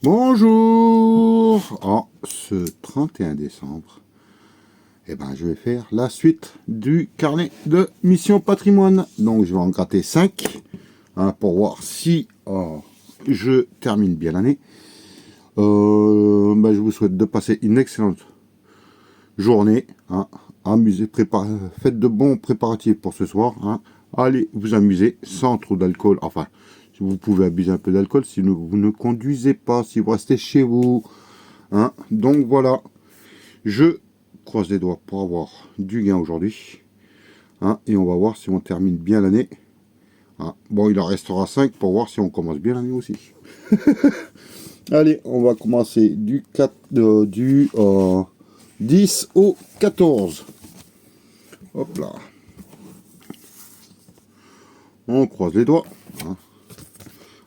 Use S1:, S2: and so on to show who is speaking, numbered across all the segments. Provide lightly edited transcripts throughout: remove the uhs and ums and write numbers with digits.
S1: Bonjour. Ce 31 décembre, je vais faire la suite du carnet de mission patrimoine. Donc je vais en gratter 5 pour voir si je termine bien l'année. Je vous souhaite de passer une excellente journée. Amusez, faites de bons préparatifs pour ce soir. Allez vous amuser sans trop d'alcool. Enfin, si vous pouvez abuser un peu d'alcool, si vous ne conduisez pas, si vous restez chez vous. Donc voilà, je croise les doigts pour avoir du gain aujourd'hui. Et on va voir si on termine bien l'année. Bon, il en restera 5 pour voir si on commence bien l'année aussi. Allez, on va commencer du 10 au 14. Hop là. On croise les doigts.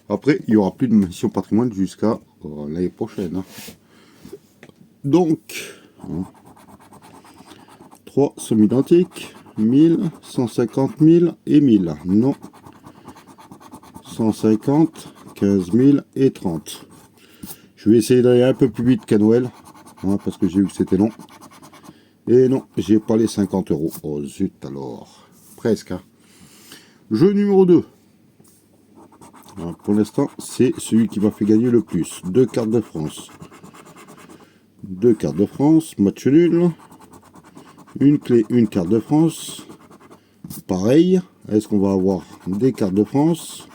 S1: Après, il n'y aura plus de mission patrimoine jusqu'à l'année prochaine. Donc, 3 sommes identiques. 1000, 150 000 et 1000. Non. 150, 15 000 et 30. Je vais essayer d'aller un peu plus vite qu'à Noël. Parce que j'ai vu que c'était long. Et non, j'ai pas les 50 euros. Oh zut alors. Presque. Jeu numéro 2. Pour l'instant, c'est celui qui m'a fait gagner le plus. 2 cartes de France. 2 cartes de France. Match nul. Une clé, une carte de France. Pareil. Est-ce qu'on va avoir des cartes de France?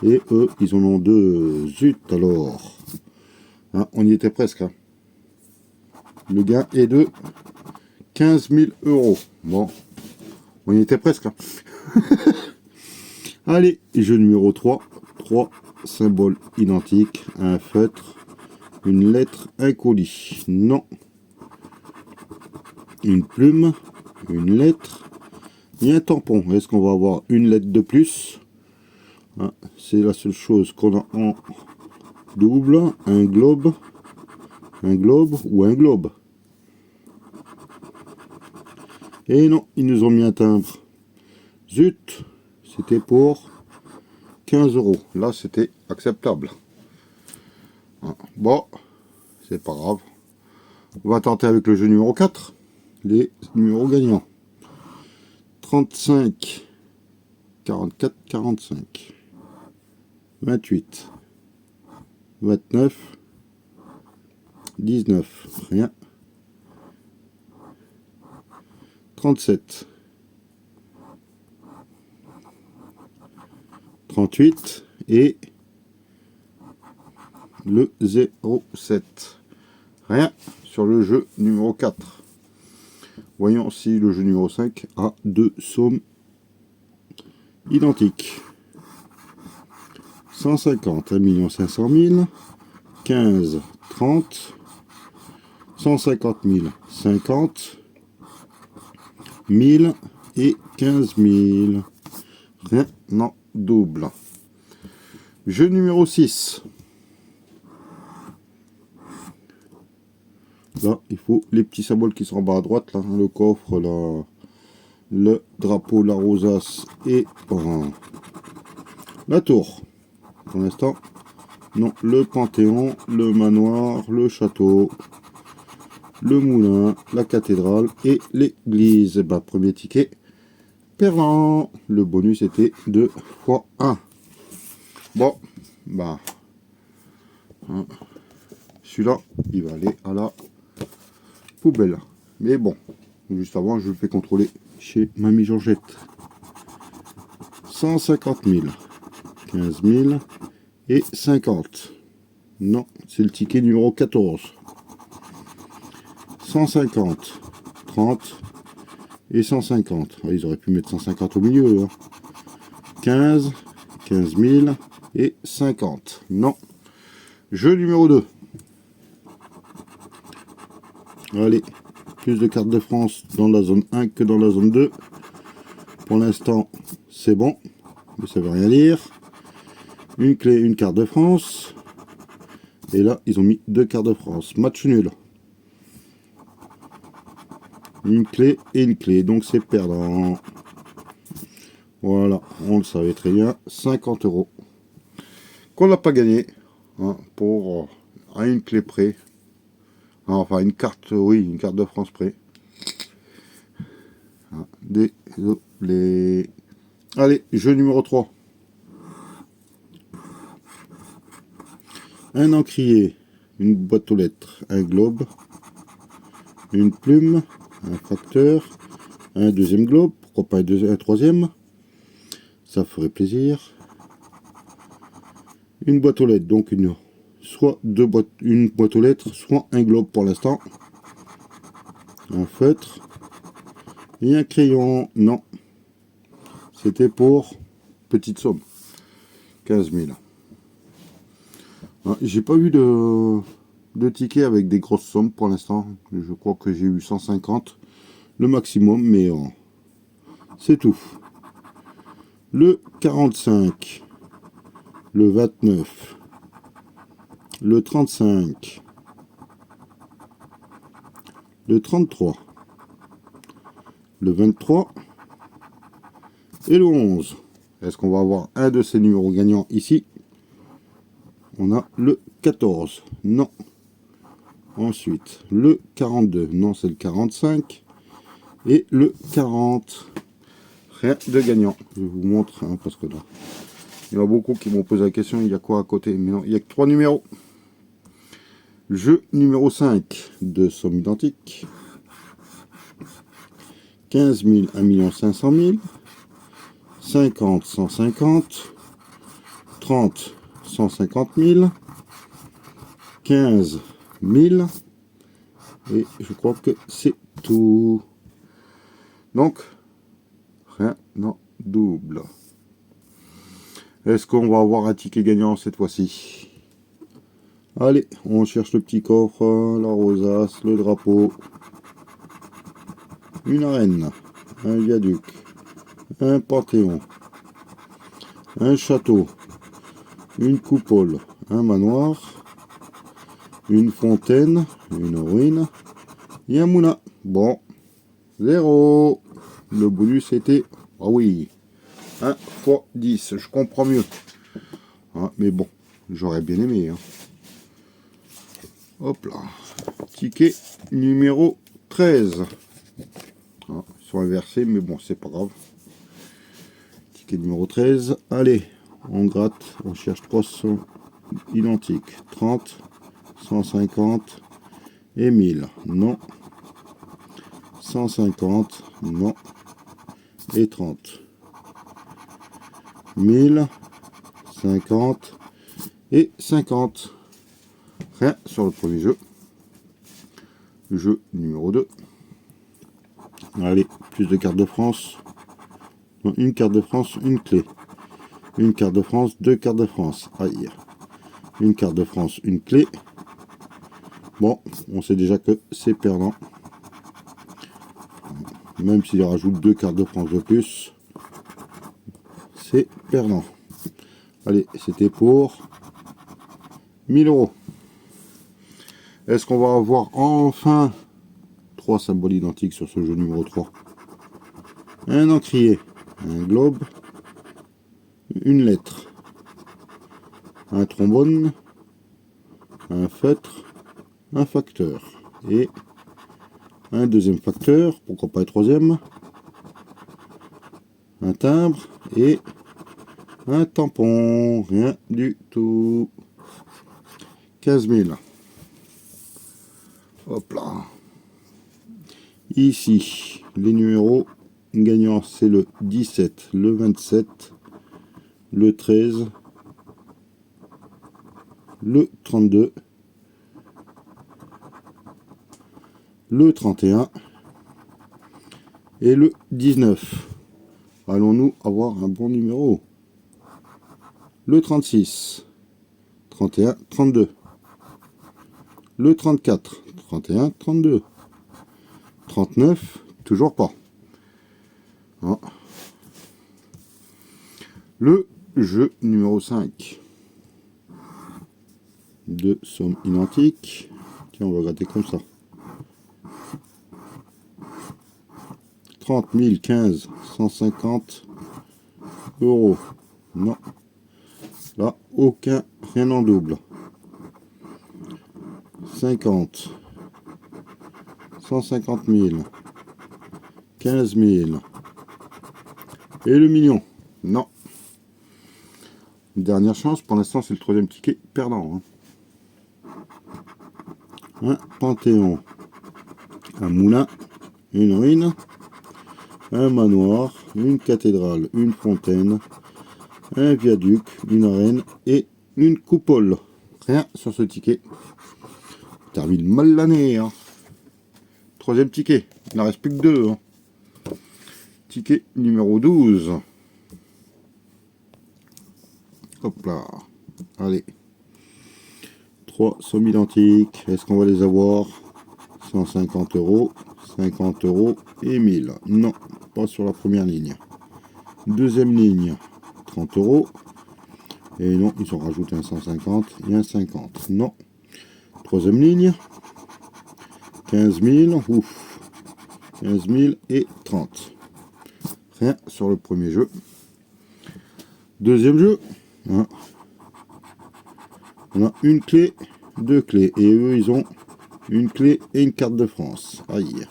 S1: Et eux, ils en ont 2. Zut alors. On y était presque. Le gain est de 15 000 euros. Bon, on y était presque. Allez, jeu numéro 3. 3 symboles identiques. Un feutre, une lettre, un colis. Non. Une plume, une lettre et un tampon. Est-ce qu'on va avoir une lettre de plus? C'est la seule chose qu'on a en double. Un globe ou un globe. Et non, ils nous ont mis un timbre. Zut, c'était pour 15 euros. Là, c'était acceptable. Bon, c'est pas grave. On va tenter avec le jeu numéro 4. Les numéros gagnants. 35, 44, 45. 28, 29, 19, rien. 37, 38 et le 07. Rien sur le jeu numéro 4. Voyons si le jeu numéro 5 a 2 sommes identiques. 150, 1 500 000, 15, 30, 150 000, 50, 1000 et 15 000. Rien en double. Jeu numéro 6. Là, il faut les petits symboles qui sont en bas à droite, là, le coffre, là, le drapeau, la rosace et la tour. Pour l'instant, non, le panthéon, le manoir, le château, le moulin, la cathédrale et l'église. Premier ticket perdant. Le bonus était 2 fois 1. Bon, celui-là, il va aller à la poubelle. Mais bon, juste avant, je le fais contrôler chez Mamie Georgette. 150 000, 15 000 et 50. Non, c'est le ticket numéro 14. 150, 30 et 150. Ils auraient pu mettre 150 au milieu. 15, 15 000 et 50. Non. Jeu numéro 2. Allez, plus de cartes de France dans la zone 1 que dans la zone 2. Pour l'instant, c'est bon, mais ça veut rien dire. Une clé, une carte de France. Et là, ils ont mis 2 cartes de France. Match nul. Une clé et une clé, donc c'est perdant. Voilà, on le savait très bien. 50 euros. Qu'on n'a pas gagné. hein, pour à une clé près. Enfin, une carte, oui, une carte de France près. Hein, désolé. Allez, jeu numéro 3. Un encrier, une boîte aux lettres, un globe, une plume, un facteur, un deuxième globe, pourquoi pas un troisième, ça ferait plaisir. Une boîte aux lettres, donc soit une boîte aux lettres, soit un globe pour l'instant. Un feutre et un crayon. Non, c'était pour petite somme, 15 000. J'ai pas eu de tickets avec des grosses sommes pour l'instant. Je crois que j'ai eu 150 le maximum, mais c'est tout. Le 45, le 29, le 35, le 33, le 23 et le 11. Est-ce qu'on va avoir un de ces numéros gagnants ici? On a le 14. Non. Ensuite, le 42. Non, c'est le 45. Et le 40. Rien de gagnant. Je vous montre, hein, parce que là, il y en a beaucoup qui m'ont posé la question, il y a quoi à côté? Mais non, il n'y a que 3 numéros. Jeu numéro 5, de somme identique. 15 000, 1 500 000. 50, 150. 30, 150 000. 15 000. Et je crois que c'est tout. Donc, rien en double. Est-ce qu'on va avoir un ticket gagnant cette fois-ci? Allez, on cherche le petit coffre, la rosace, le drapeau, une arène, un viaduc, un panthéon, un château, une coupole, un manoir, une fontaine, une ruine et un moulin. Bon, 0. Le bonus était, ah oui, 1 x 10, je comprends mieux. Hein, mais bon, j'aurais bien aimé. Hein. Hop là. Ticket numéro 13. Ah, ils sont inversés, mais bon, c'est pas grave. Ticket numéro 13. Allez, on gratte, on cherche 300 identiques. 30, 150 et 1000. Non. 150, non. Et 30. 1000, 50 et 50. Rien sur le premier jeu. Jeu numéro 2. Allez, plus de cartes de France. Non, une carte de France, une clé. Une carte de France, deux cartes de France. Aïe. Une carte de France, une clé. Bon, on sait déjà que c'est perdant. Même s'il rajoute deux cartes de France de plus, c'est perdant. Allez, c'était pour 1000 €. Est-ce qu'on va avoir enfin 3 symboles identiques sur ce jeu numéro 3? Un encrier, un globe, une lettre, un trombone, un feutre, un facteur et un deuxième facteur, pourquoi pas un troisième, un timbre et un tampon, rien du tout. 15 000. Hop là. Ici, les numéros gagnants, c'est le 17, le 27, le 13, le 32, le 31 et le 19. Allons-nous avoir un bon numéro? Le 36, 31, 32. Le 34, 31, 32. 39, toujours pas. Ah. Le jeu numéro 5. Deux sommes identiques. Tiens, on va gratter comme ça. 30 000, 15, 150 €. Non. Là, rien en double. 50, 150 000, 15 000. Et le million. Non. Dernière chance, pour l'instant c'est le troisième ticket perdant. Un panthéon, un moulin, une ruine, un manoir, une cathédrale, une fontaine, un viaduc, une arène et une coupole. Rien sur ce ticket. Termine mal l'année. Troisième ticket. Il n'en reste plus que deux. Ticket numéro 12. Hop là. Allez. 3 sommes identiques. Est-ce qu'on va les avoir? 150 €, 50 € et 1000. Non, pas sur la première ligne. Deuxième ligne, 30 €. Et non, ils ont rajouté un 150 et un 50. Non. Troisième ligne, 15 000. Ouf. 15 000 et 30. Rien sur le premier jeu. Deuxième jeu. On a une clé, deux clés. Et eux, ils ont une clé et une carte de France. Aïe.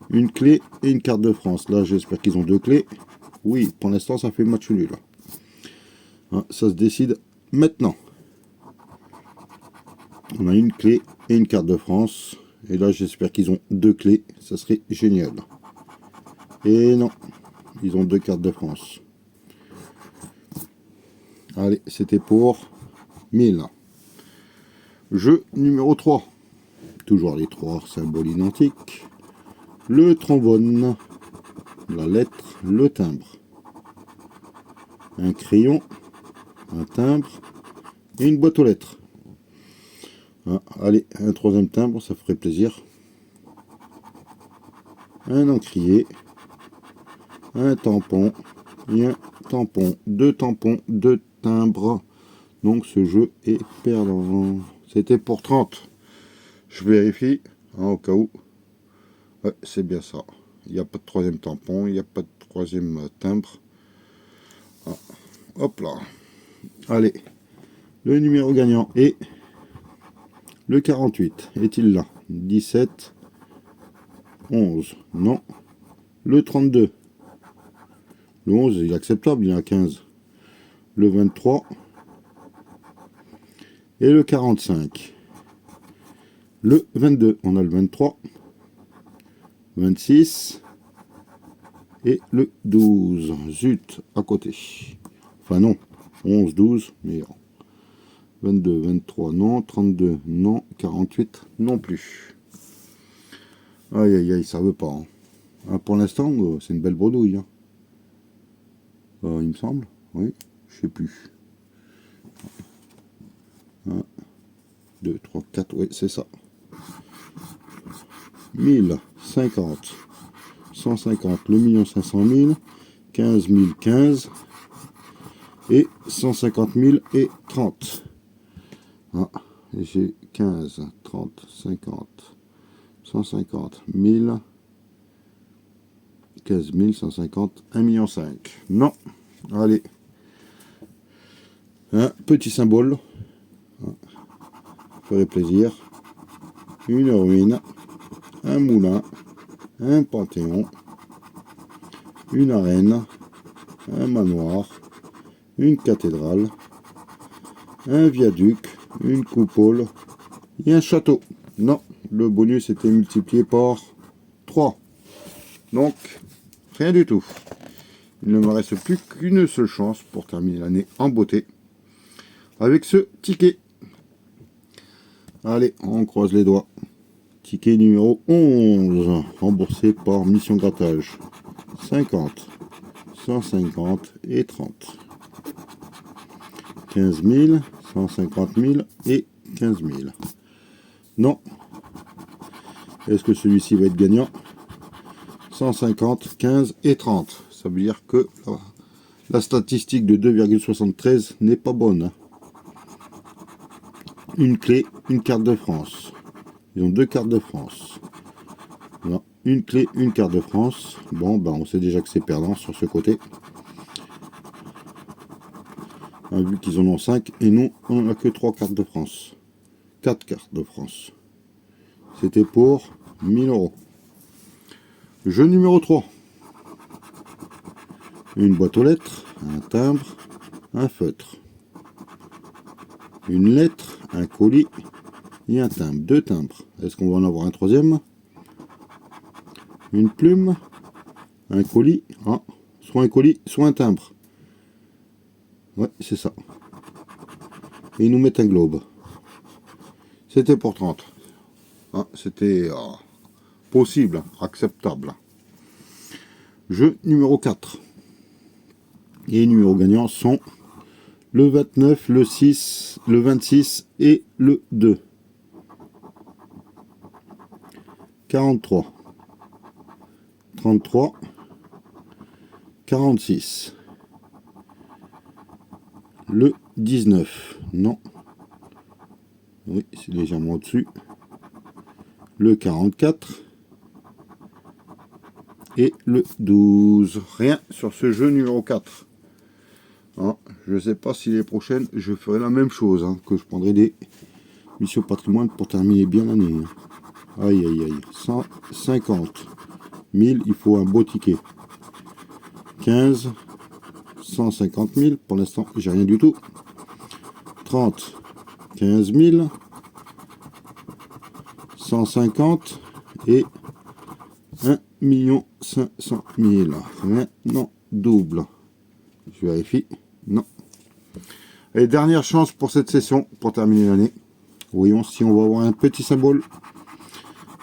S1: Une clé et une carte de France. Là, j'espère qu'ils ont deux clés. Oui, pour l'instant, ça fait match nul. Ça se décide maintenant. On a une clé et une carte de France. Et là, j'espère qu'ils ont deux clés. Ça serait génial. Et non, ils ont deux cartes de France. Allez, c'était pour 1000. Jeu numéro 3. Toujours les trois symboles identiques. Le trombone, la lettre, le timbre. Un crayon, un timbre et une boîte aux lettres. Allez, un troisième timbre, ça ferait plaisir. Un encrier, un tampon et un tampon. Deux tampons, deux timbres. Donc ce jeu est perdant. C'était pour 30. Je vérifie au cas où. Ouais, c'est bien ça. Il n'y a pas de troisième tampon, il n'y a pas de troisième timbre. Hop là. Allez. Le numéro gagnant est le 48. Est-il là? 17. 11. Non. Le 32. Le 11, il est acceptable, il est à 15. Le 23. Et le 45. Le 22. On a le 23. 26. Et le 12. Zut, à côté. Enfin non. 11, 12, mais 22, 23, non. 32, non. 48, non plus. Aïe, aïe, aïe, ça veut pas. Pour l'instant, c'est une belle bredouille. Il me semble. Oui, je sais plus. 1, 2, 3, 4, oui, c'est ça. 1000, 50, 150, le million 500 000, 15 000, 15, et 150 000 et 30. Et j'ai 15, 30, 50, 150, 1000, 15 000, 150, 1,5 million. Non. Allez. Un petit symbole. Ferait plaisir. Une ruine. Un moulin. Un panthéon. Une arène. Un manoir. Une cathédrale. Un viaduc. Une coupole. Et un château. Non. Le bonus était multiplié par 3. Donc, rien du tout. Il ne me reste plus qu'une seule chance pour terminer l'année en beauté avec ce ticket. Allez, on croise les doigts. Ticket numéro 11, remboursé par Mission Grattage. 50, 150 et 30. 15 000, 150 000 et 15 000. Non. Est-ce que celui-ci va être gagnant? 150, 15 et 30. Ça veut dire que la statistique de 2,73 n'est pas bonne. Une clé, une carte de France. Ils ont deux cartes de France. Voilà. Une clé, une carte de France. Bon, ben on sait déjà que c'est perdant sur ce côté. Vu qu'ils en ont 5 et nous, on n'a que 3 cartes de France. 4 cartes de France. C'était pour 1000 euros. Jeu numéro 3. Une boîte aux lettres, un timbre, un feutre. Une lettre, un colis et un timbre. 2 timbres. Est-ce qu'on va en avoir un troisième? Une plume, un colis, soit un colis, soit un timbre. Ouais, c'est ça. Et ils nous mettent un globe. C'était pour 30. C'était possible, acceptable. Jeu numéro 4. Et les numéros gagnants sont le 29, le 6, le 26 et le 2. 43. 33. 46. Le 19. Non. Oui, c'est légèrement au-dessus. Le 44. Et le 12. Rien sur ce jeu numéro 4. Je ne sais pas si les prochaines, je ferai la même chose. Que je prendrai des missions patrimoine pour terminer bien l'année. Aïe, aïe, aïe. 150. 1000, il faut un beau ticket. 15. 150 000. Pour l'instant, j'ai rien du tout. 30. 15 000. 150. Et 1 500 000. Maintenant, double. Je vérifie. Non. Et dernière chance pour cette session, pour terminer l'année. Voyons si on va avoir un petit symbole.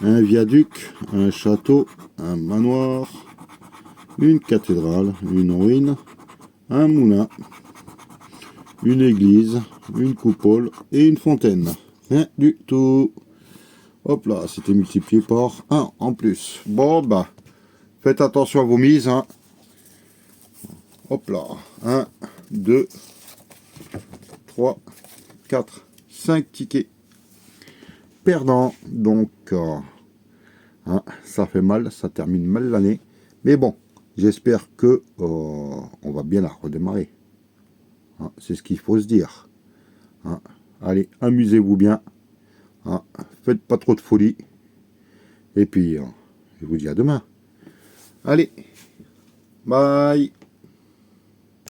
S1: Un viaduc, un château, un manoir, une cathédrale, une ruine, un moulin, une église, une coupole et une fontaine. Rien du tout. Hop là, c'était multiplié par 1 en plus. Bon, bah, faites attention à vos mises. Hop là, 1, 2, 3, 4, 5 tickets perdants. Donc, ça fait mal, ça termine mal l'année. Mais bon, j'espère que on va bien la redémarrer. C'est ce qu'il faut se dire. Allez, amusez-vous bien. Faites pas trop de folie. Et puis, je vous dis à demain. Allez, bye.